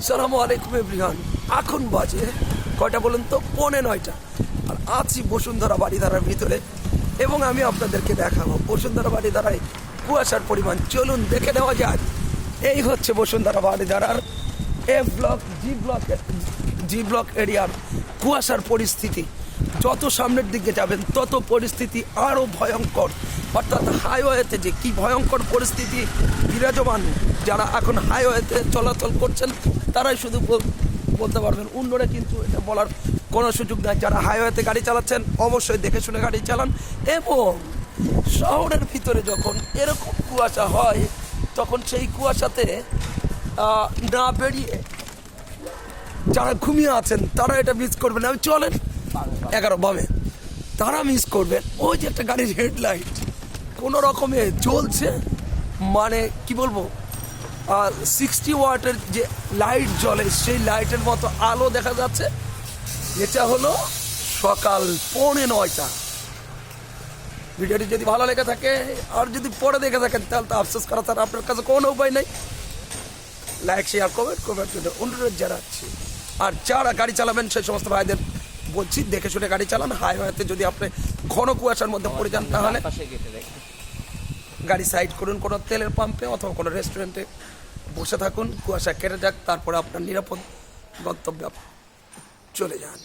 সালামু আলাইকুম এভরিওয়ান। এখন বাজে কয়টা বলুন তো, 9:45। আর আছি বসুন্ধরা বাড়িধারার ভিতরে এবং আমি আপনাদেরকে দেখাবো বসুন্ধরা বাড়িধারায় কুয়াশার পরিমাণ। চলুন দেখে নেওয়া যাক। এই হচ্ছে বসুন্ধরা বাড়িধারার জি ব্লক এরিয়ার কুয়াশার পরিস্থিতি। যত সামনের দিকে যাবেন তত পরিস্থিতি আরও ভয়ঙ্কর। অর্থাৎ হাইওয়েতে যে কি ভয়ঙ্কর পরিস্থিতি বিরাজমান, যারা এখন হাইওয়েতে চলাচল করছেন তারাই শুধু বলতে পারবেন, অন্যরা কিন্তু এটা বলার কোনো সুযোগ নাই। যারা হাইওয়েতে গাড়ি চালাচ্ছেন অবশ্যই দেখে শুনে গাড়ি চালান। এবং শহরের ভিতরে যখন এরকম কুয়াশা হয় তখন সেই কুয়াশাতে না বেরিয়ে যারা ঘুমিয়ে আছেন তারা এটা মিস করবেন। আমি চলেন 11 বামে, তারা মিস করবেন। ওই যে একটা গাড়ির হেডলাইট কোনো রকমে জ্বলছে, মানে কি বলবো, 60 ওয়াটের যে লাইট জ্বলে সেই লাইটের মতো আলো দেখা যাচ্ছে। এটা হলো সকাল 9:45। ভিডিওটি যদি ভালো লেগে থাকে আর যদি পরে দেখে থাকেন তাহলে তো আফসোস করা ছাড়া আপনার কাছে কোনো উপায় নেই। লাইক শেয়ার কমেন্ট জন্য অনুরোধ জানাচ্ছি। আর যারা গাড়ি চালাবেন সেই সমস্ত ভাইদের বলছি দেখে শুনে গাড়ি চালান। হাইওয়েতে যদি আপনি ঘন কুয়াশার মধ্যে পড়ে যান তাহলে গাড়ি সাইড করুন কোনো তেলের পাম্পে অথবা কোনো রেস্টুরেন্টে বসে থাকুন, কুয়াশা কেটে যাক, তারপরে আপনার নিরাপদ গন্তব্যে চলে যান।